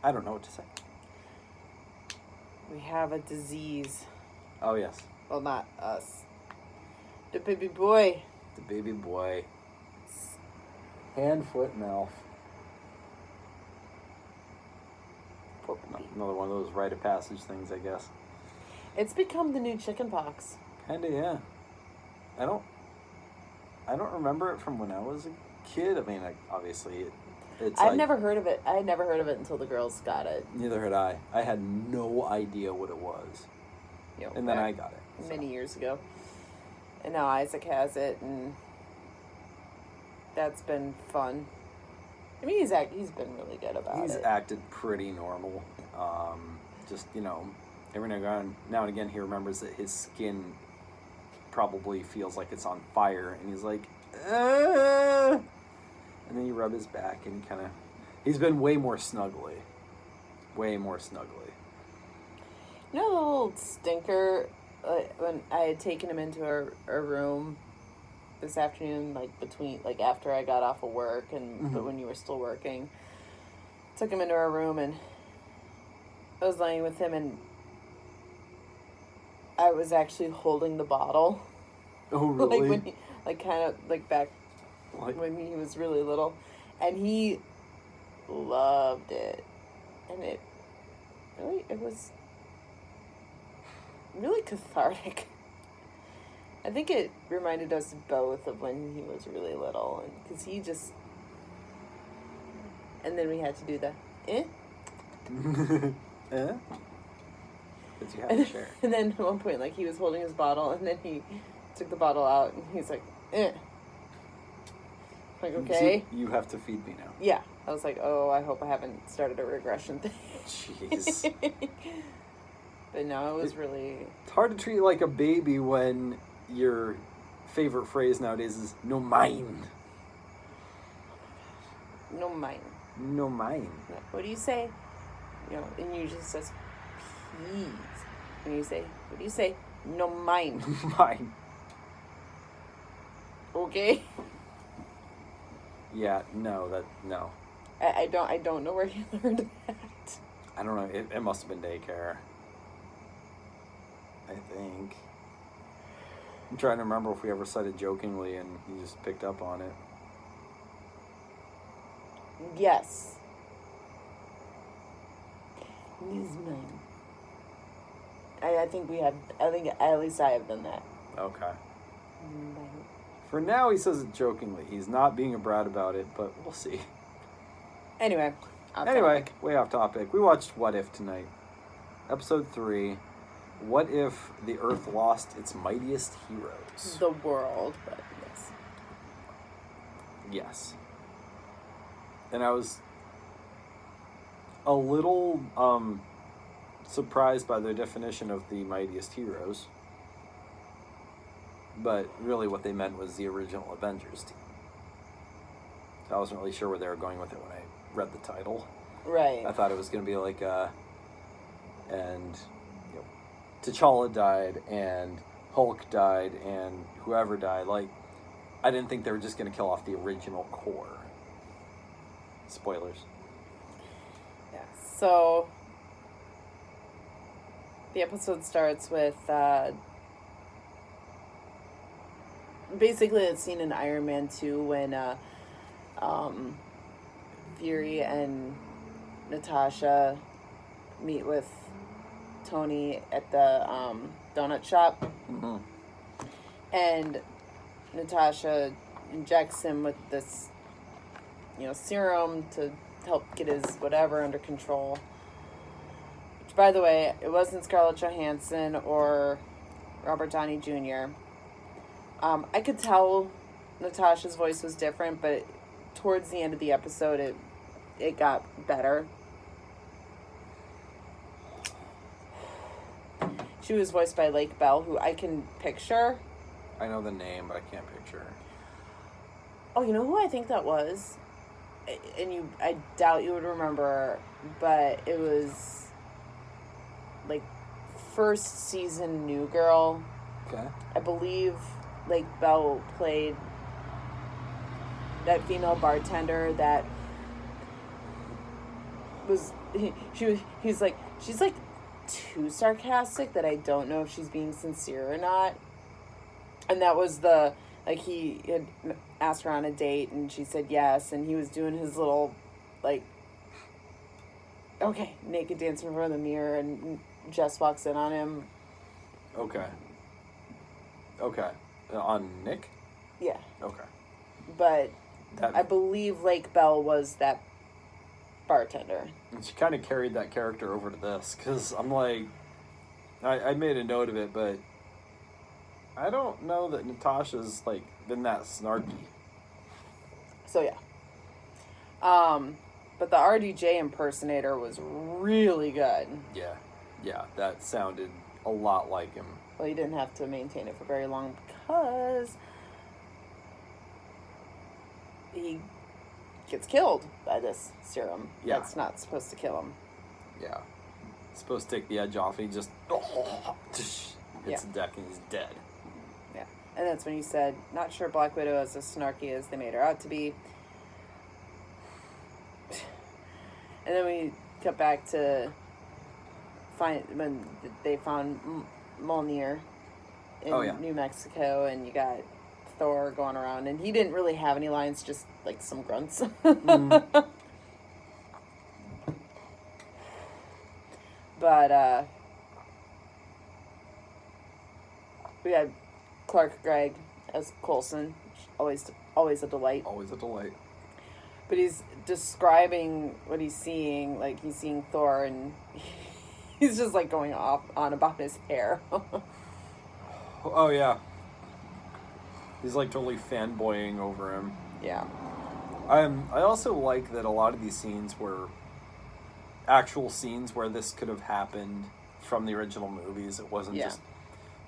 I don't know what to say. We have a disease. Oh, yes. Well, not us. The baby boy. The baby boy. Hand, foot, mouth. Another one of those rite of passage things, I guess. It's become the new chicken pox. Kinda, yeah. I don't remember it from when I was a kid. I mean, obviously, it's I've never heard of it. I had never heard of it until the girls got it. Neither had I. I had no idea what it was. You know, and then I got it. So. Many years ago. And now Isaac has it, and that's been fun. I mean, he's been really good about it. He's acted pretty normal. Just, every now and again he remembers that his skin probably feels like it's on fire, and he's like, and then you rub his back, and he's been way more snuggly. Way more snuggly. You know the little stinker, when I had taken him into a room this afternoon, after I got off of work, but when you were still working, took him into our room, and I was laying with him, and I was actually holding the bottle. Oh, really? When he, back when he was really little, and he loved it, and it was really cathartic. I think it reminded us both of when he was really little, and because he just, and then we had to do the Because you had to share. And then at one point, he was holding his bottle, and then he took the bottle out, and he's like, Like, okay. So you have to feed me now. Yeah. I was like, oh, I hope I haven't started a regression thing. Jeez. But no, it was really... It's hard to treat like a baby when your favorite phrase nowadays is no mine. No mine. No mine. What do you say? And you just says, please. And you say, what do you say? No mine. Mine. Okay. Yeah, no. I don't know where you learned that. I don't know. It must have been daycare. I think. I'm trying to remember if we ever said it jokingly and you just picked up on it. Yes. He's mine. I think at least I have done that. Okay. Mine. For now, he says it jokingly. He's not being a brat about it, but we'll see. Anyway, way off topic. We watched What If tonight. Episode 3. What if the Earth lost its mightiest heroes? The world, but yes. Yes. And I was a little surprised by their definition of the mightiest heroes. But really what they meant was the original Avengers team. So I wasn't really sure where they were going with it when I read the title. Right. I thought it was going to be like T'Challa died and Hulk died and whoever died. I didn't think they were just going to kill off the original core. Spoilers. Yeah. So the episode starts with basically it's seen in Iron Man 2 when Fury and Natasha meet with Tony at the donut shop. Mm-hmm. And Natasha injects him with this, serum to help get his whatever under control. Which, by the way, it wasn't Scarlett Johansson or Robert Downey Jr. I could tell Natasha's voice was different, but towards the end of the episode, it got better. She was voiced by Lake Bell, who I can picture. I know the name, but I can't picture her. Oh, you know who I think that was? And I doubt you would remember, but it was first season New Girl. Okay. I believe Lake Bell played that female bartender that he's like, she's like too sarcastic that I don't know if she's being sincere or not. And that was like, he had asked her on a date and she said yes, and he was doing his little, like, okay, naked dance in front of the mirror, and Jess walks in on him. Okay. On Nick? Yeah. Okay. But I believe Lake Bell was that bartender. And she kind of carried that character over to this, because I'm like, I made a note of it, but I don't know that Natasha's, like, been that snarky. So, yeah. But the RDJ impersonator was really good. Yeah, that sounded a lot like him. Well, he didn't have to maintain it for very long because he gets killed by this serum. Yeah. That's not supposed to kill him. Yeah. Supposed to take the edge off, and he just hits the deck and he's dead. Yeah. And that's when you said, not sure Black Widow is as snarky as they made her out to be. And then we cut back to when they found Mjolnir in New Mexico, and you got Thor going around, and he didn't really have any lines, just like some grunts. But we had Clark Gregg as Coulson, always a delight. Always a delight. But he's describing what he's seeing, like he's seeing Thor, and he's just like going on about his hair. Oh yeah. He's like totally fanboying over him. Yeah. I also like that a lot of these scenes were actual scenes where this could have happened from the original movies. It wasn't just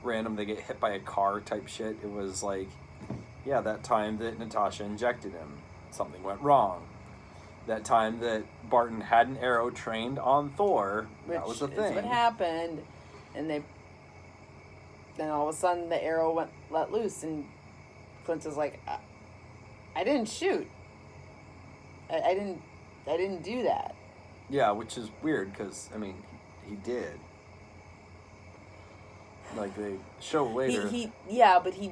random, they get hit by a car type shit. It was like, yeah, that time that Natasha injected him, something went wrong. That time that Barton had an arrow trained on Thor, that was the thing. Which is what happened, and then all of a sudden the arrow let loose, and Clint is like, I didn't shoot. I didn't do that. Yeah, which is weird, because, I mean, he did. Like, they show later. But he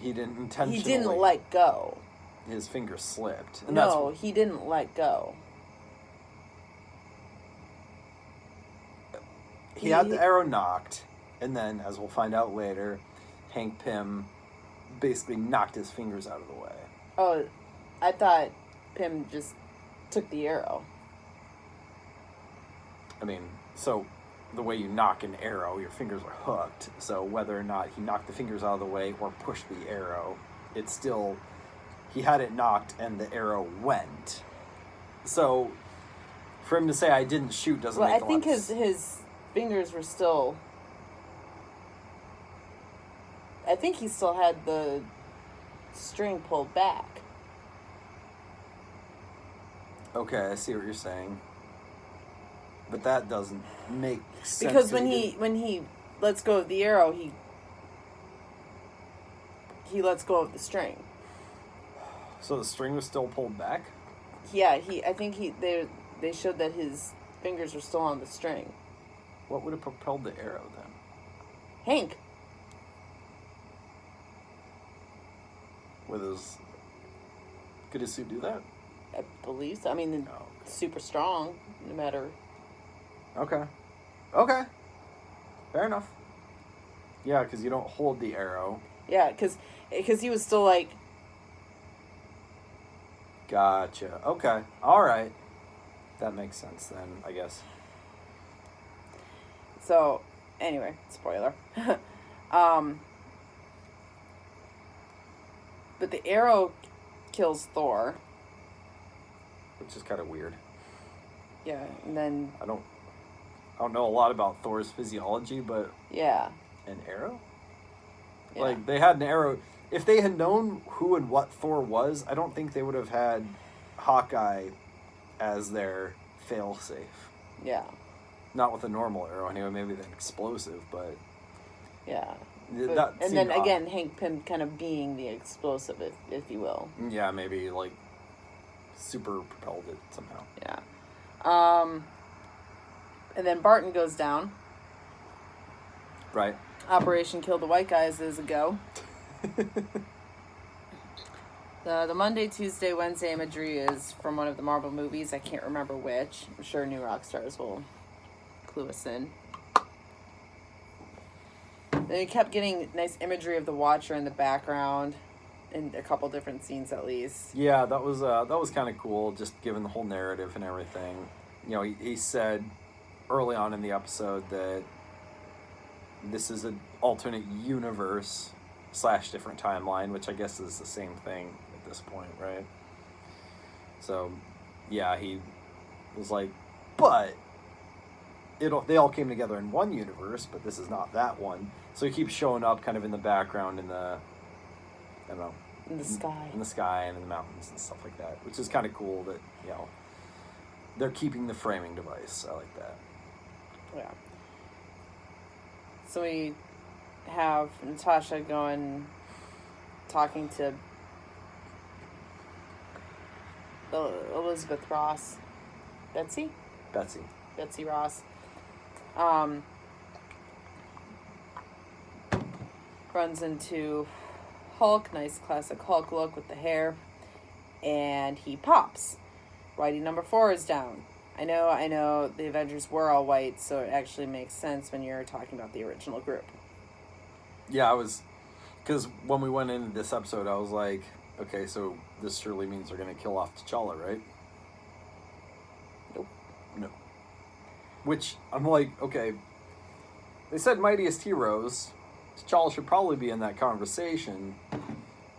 didn't intentionally. He didn't let go. His finger slipped. And no, he didn't let go. He had the arrow knocked, and then, as we'll find out later, Hank Pym basically knocked his fingers out of the way. Oh, I thought Pym just took the arrow. I mean, so the way you knock an arrow, your fingers are hooked. So whether or not he knocked the fingers out of the way or pushed the arrow, it's still, he had it knocked and the arrow went. So for him to say I didn't shoot doesn't make a lot of sense. I think his fingers were still, I think he still had the string pulled back. Okay, I see what you're saying. But that doesn't make sense. Because when he lets go of the arrow, he lets go of the string. So the string was still pulled back? Yeah, I think they showed that his fingers were still on the string. What would have propelled the arrow then? Hank. Could his suit do that? I believe so. I mean, super strong, no matter. Okay. Fair enough. Yeah, because you don't hold the arrow. Yeah, because he was still like. Gotcha. Okay. All right. That makes sense then, I guess. So, anyway, spoiler. But the arrow kills Thor. Which is kind of weird. Yeah, and then... I don't know a lot about Thor's physiology, but... Yeah. An arrow? Yeah. Like, they had an arrow... If they had known who and what Thor was, I don't think they would have had Hawkeye as their fail-safe. Yeah. Not with a normal arrow, anyway. Maybe an explosive, but... Yeah. And then, again, Hank Pym kind of being the explosive, if you will. Yeah, maybe, like, super propelled it somehow. Yeah. And then Barton goes down. Right. Operation Kill the White Guys is a go. The Monday, Tuesday, Wednesday imagery is from one of the Marvel movies. I can't remember which. I'm sure New Rockstars will clue us in. Then you kept getting nice imagery of the Watcher in the background in a couple different scenes at least. Yeah, that was kind of cool, just given the whole narrative and everything. You know, he said early on in the episode that this is an alternate universe / different timeline, which I guess is the same thing at this point, right? So, yeah, he was like, but they all came together in one universe, but this is not that one. So he keeps showing up kind of in the background in the, I don't know, In the sky. In the sky and in the mountains and stuff like that, which is kind of cool that, you know, they're keeping the framing device. I like that. Yeah. So we have Natasha talking to Elizabeth Ross. Betsy Ross. Runs into Hulk, nice classic Hulk look with the hair, and he pops. Whitey number 4 is down. I know the Avengers were all white, so it actually makes sense when you're talking about the original group. Yeah, because when we went into this episode, I was like, okay, so this surely means they're going to kill off T'Challa, right? Nope. No. Which, I'm like, okay, they said Mightiest Heroes. T'Challa should probably be in that conversation,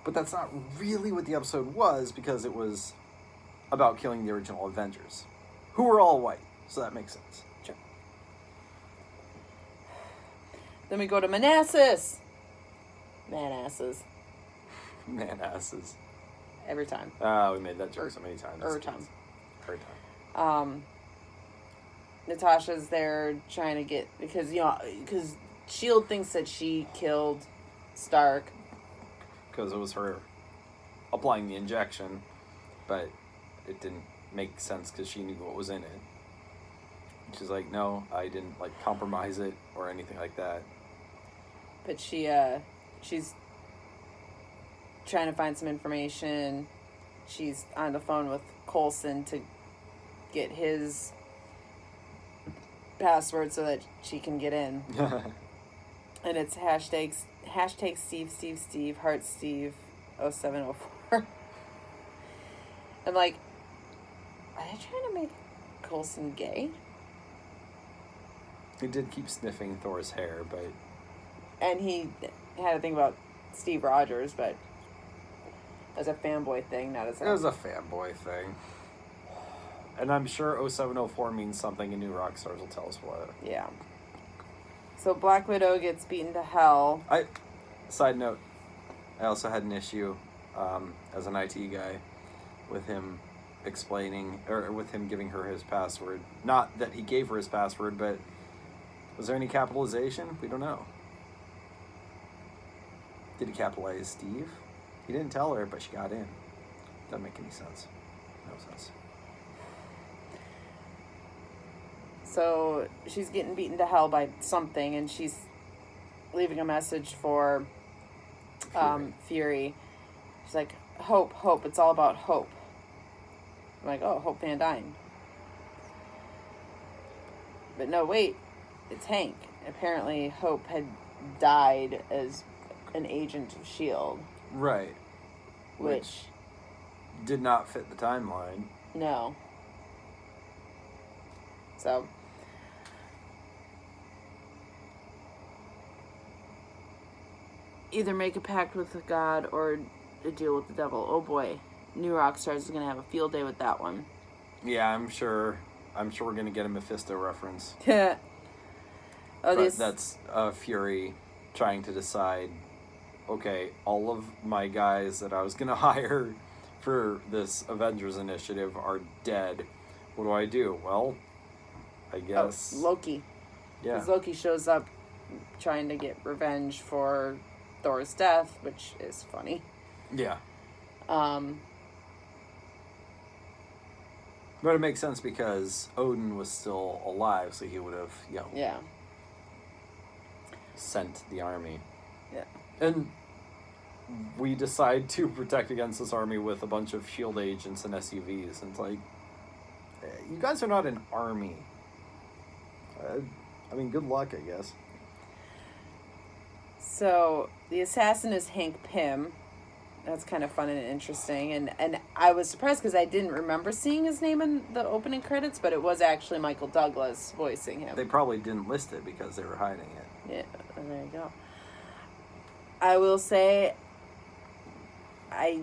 but that's not really what the episode was, because it was about killing the original Avengers, who were all white, so that makes sense. Sure. Then we go to Manassas. Manasses. Manasses. Every time. We made that joke so many times. Every time. Every time. Natasha's there trying to get, because S.H.I.E.L.D. thinks that she killed Stark. Because it was her applying the injection, but it didn't make sense because she knew what was in it. She's like, no, I didn't compromise it or anything like that. But she's trying to find some information. She's on the phone with Coulson to get his password so that she can get in. And it's hashtag Steve, heart Steve 0704. I'm like, are they trying to make Coulson gay? He did keep sniffing Thor's hair, but... And he had to think about Steve Rogers, but as a fanboy thing, not as a... It was a fanboy thing. And I'm sure 0704 means something, and New Rockstars will tell us what. Yeah. So Black Widow gets beaten to hell. Side note, I also had an issue as an IT guy with him explaining, or with him giving her his password. Not that he gave her his password, but was there any capitalization? We don't know. Did he capitalize Steve? He didn't tell her, but she got in. Doesn't make any sense. No sense. So she's getting beaten to hell by something, and she's leaving a message for Fury. She's like, hope, it's all about hope. I'm like, oh, Hope Van Dyne. But no, wait, it's Hank. Apparently Hope had died as an agent of S.H.I.E.L.D. Right. Which did not fit the timeline. No. So... either make a pact with God or a deal with the devil. Oh boy, New Rockstars is gonna have a field day with that one. Yeah, I'm sure we're gonna get a Mephisto reference. Yeah. But that's Fury trying to decide. Okay, all of my guys that I was gonna hire for this Avengers initiative are dead. What do I do? Well, I guess Loki. Yeah. Because Loki shows up trying to get revenge for Thor's death, which is funny. Yeah. But it makes sense because Odin was still alive, so he would have, Yeah. sent the army. Yeah. And we decide to protect against this army with a bunch of shield agents and SUVs. And it's like, you guys are not an army. I mean, good luck, I guess. So the assassin is Hank Pym. That's kind of fun and interesting. And I was surprised because I didn't remember seeing his name in the opening credits, but it was actually Michael Douglas voicing him. They probably didn't list it because they were hiding it. Yeah, there you go. I will say I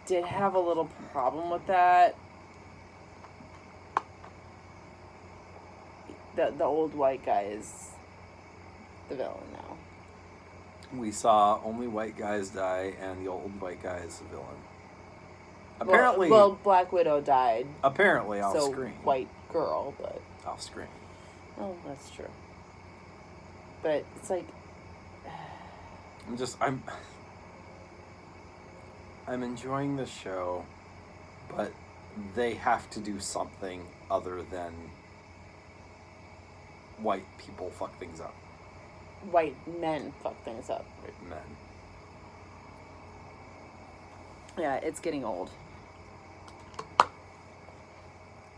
did have a little problem with that. The old white guy is the villain now. We saw only white guys die, and the old white guy is the villain. Apparently, well, Black Widow died. Apparently, off so screen. White girl, but Off screen. oh, that's true. But it's like I'm enjoying the show, but they have to do something other than white people fuck things up. white men fuck things up. White men. Yeah, it's getting old.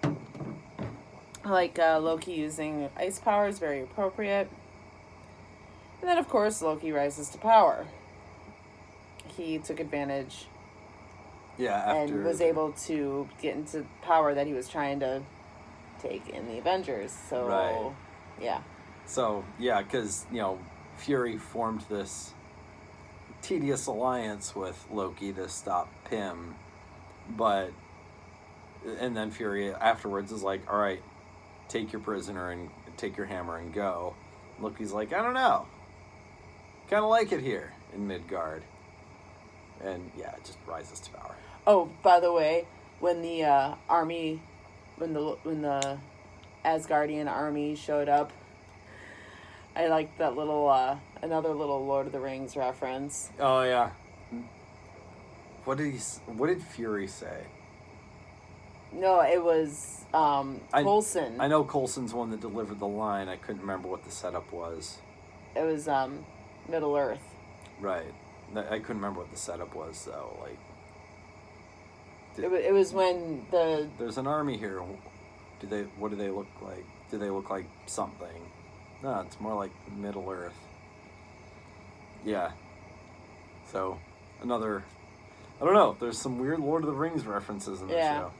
I like Loki using ice power is very appropriate. And then, of course, Loki rises to power. He took advantage and was able to get into power that he was trying to take in the Avengers. So, Right. yeah. So, yeah, because, Fury formed this tedious alliance with Loki to stop Pym, and then Fury afterwards is like, all right, take your prisoner and take your hammer and go. Loki's like, I don't know. Kind of like it here in Midgard. And, yeah, it just rises to power. Oh, by the way, when the army, when the Asgardian army showed up, I liked that little, another little Lord of the Rings reference. Oh, yeah. What did Fury say? No, it was Coulson. I know Coulson's the one that delivered the line. I couldn't remember what the setup was. It was Middle Earth. Right. I couldn't remember what the setup was, though. Like, It was when there's an army here. What do they look like? Do they look like something? No, it's more like Middle Earth. Yeah. So, I don't know. There's some weird Lord of the Rings references in the show.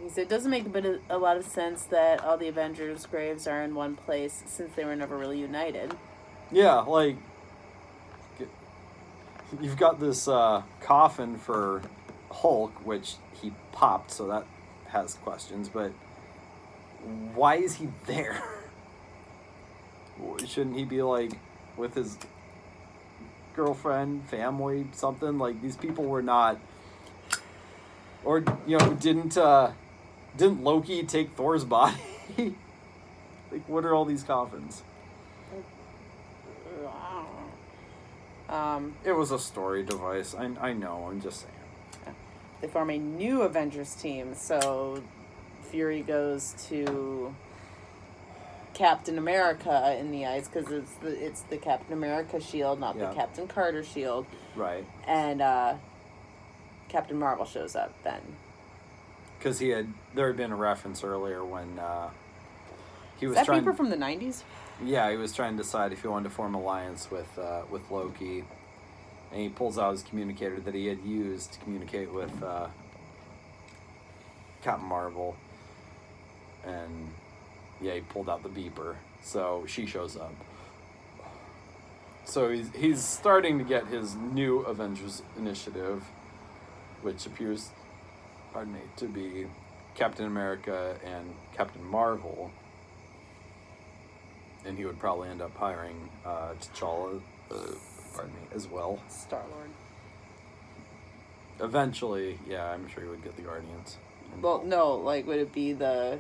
He said it doesn't make a lot of sense that all the Avengers' graves are in one place since they were never really united. Yeah, like, you've got this coffin for Hulk, which he popped, so that has questions, but why is he there? Shouldn't he be, like, with his girlfriend, family, something? Like, these people were not... Or, didn't Loki take Thor's body? Like, what are all these coffins? It was a story device. I know, I'm just saying. They form a new Avengers team, so Fury goes to Captain America in the ice, because it's the Captain America shield, not the Captain Carter shield. Right. And Captain Marvel shows up then. Because there had been a reference earlier when he was Is that trying... paper from the 90s? Yeah, he was trying to decide if he wanted to form an alliance with Loki, and he pulls out his communicator that he had used to communicate with Captain Marvel, and he pulled out the beeper, so she shows up. So he's starting to get his new Avengers initiative, which appears, to be Captain America and Captain Marvel. And he would probably end up hiring T'Challa, as well. Star-Lord. Eventually, I'm sure he would get the Guardians. Well, no, like, would it be the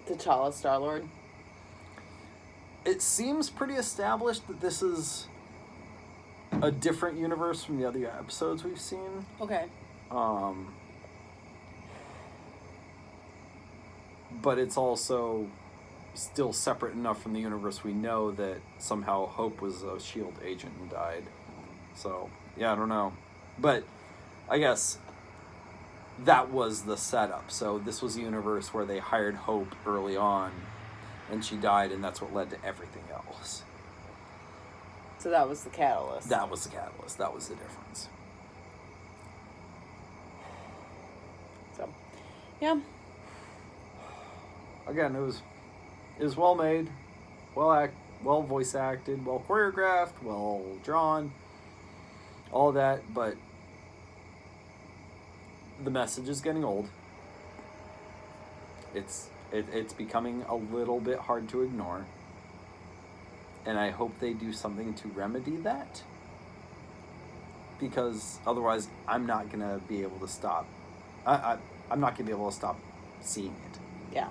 T'Challa Star-Lord? It seems pretty established that this is a different universe from the other episodes we've seen. Okay. But it's also still separate enough from the universe we know that somehow Hope was a S.H.I.E.L.D. agent and died. So, yeah, I don't know. But I guess that was the setup. So this was a universe where they hired Hope early on, and she died, and that's what led to everything else. So that was the catalyst. That was the catalyst. That was the difference. So, yeah. Again, it was well made, well voice acted, well choreographed, well drawn, all that, but the message is getting old. It's becoming a little bit hard to ignore, and I hope they do something to remedy that, because otherwise I'm not gonna be able to stop. I'm not gonna be able to stop seeing it. Yeah.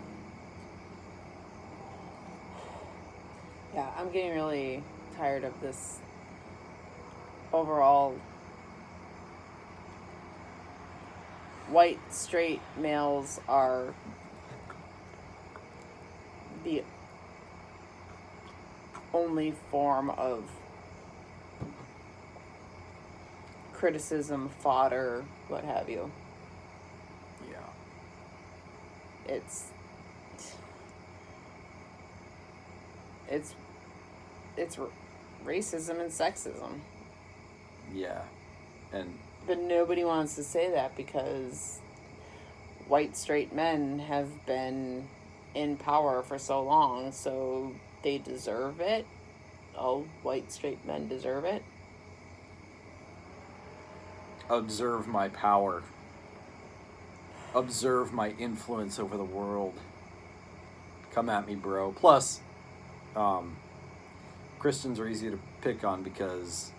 Yeah, I'm getting really tired of this overall white straight males are the only form of criticism, fodder, what have you. Yeah. It's racism and sexism. Yeah. But nobody wants to say that because white straight men have been in power for so long, so they deserve it. All white straight men deserve it. Observe my power. Observe my influence over the world. Come at me, bro. Plus, Christians are easy to pick on because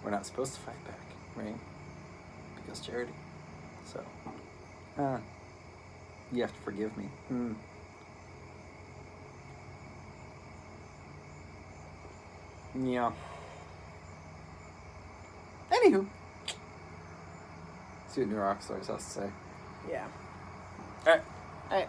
we're not supposed to fight back, right? Because charity. So, you have to forgive me. Yeah. Anywho. See what New Rockstars has to say. Yeah. Alright. Alright.